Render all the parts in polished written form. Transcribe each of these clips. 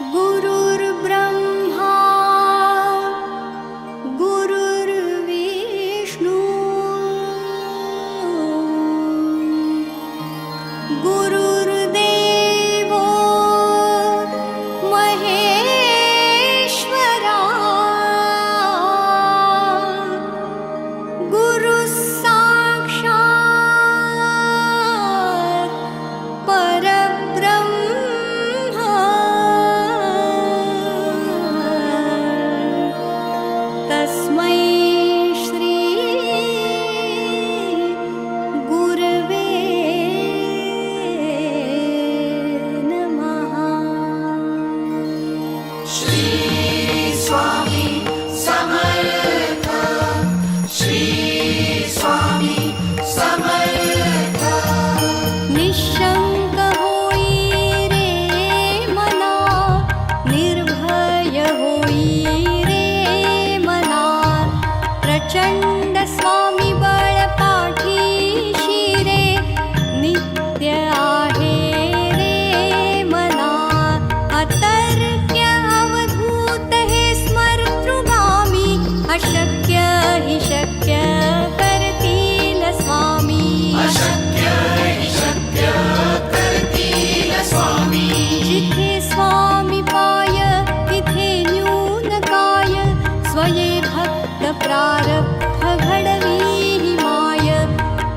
गुरुर्ब्रह्मा गुरुर्विष्णू गुरुर्देवो महेश्वरा गुरुसाक्षात् परब्रह्म तस्मै श्री गुरवे नमः। श्री स्वामी समर्थ, श्री स्वामी समर्थ। निशंक होई रे मना, निर्भय होई रे मना, प्रचंड स्वामी बळ पाठीशी रे, नित्य आहे रे मना। अतर्क्य अवधूत हे स्मर्तृगामी, अशक्य हि शक्य करतील स्वामी। अशक्य हि शक्य करतील स्वामी। जिथे स्वामी पाय तिथे न्यून काय, स्वये भक्त प्रारब्ध घडवी ही माय।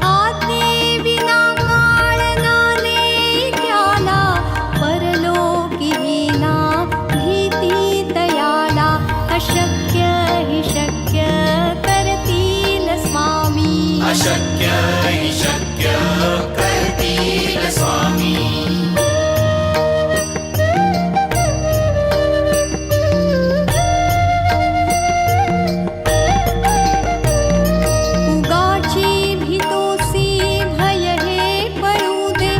आज्ञे विना काळ नाने त्याला, परलोकी हीना भीती तयाला। अशक्य हि शक्य करतील स्वामी। अशक्य हि शक्य करतील स्वामी। उगाची भीतोसी भय हे पळू दे,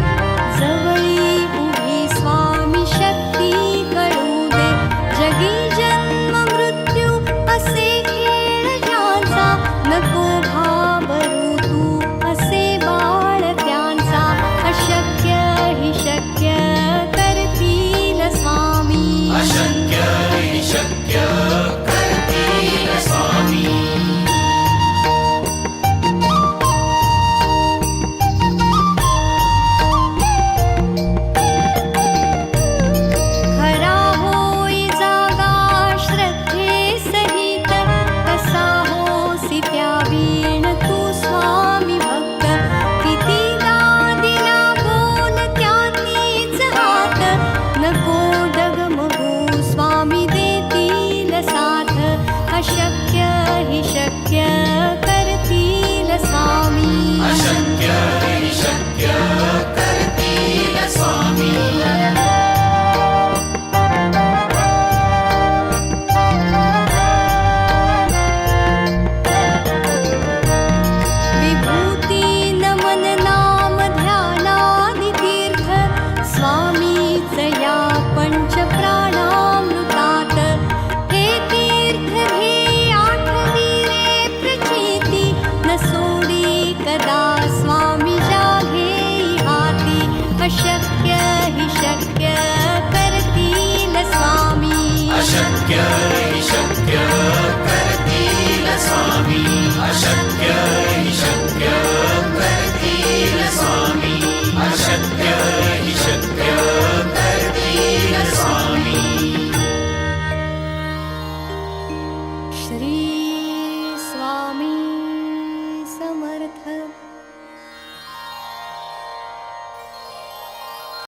जवळी उभी स्वामी शक्ती कळू दे। जगी जन्म मृत्यू असे खेळ ज्यांचा, नको घाबरू तू असे बाळ त्यांचा। अशक्य हि शक्य करतील स्वामी। अशक्य हि शक्य करतील स्वामी। खरा होई जागा श्रद्धे सहित, कसा होसी त्या वीण तू स्वामी भक्त। कितीदा दिला बोल त्यातीच हात, नको डगमगू स्वामी देतील साथ। अशक्य हि शक्य करतील स्वामी। अशक्य हि शक्य करतील स्वामी। विभूती नमन नाम ध्यानादि तीर्थ, स्वामीच या पंच प्राणामृतात। हे तीर्थ घे आठवी रे प्रचिती, न सोडी कदा स्वामी जाघे हाती। अशक्य हि शक्य करतील स्वामी। अशक्य हि शक्य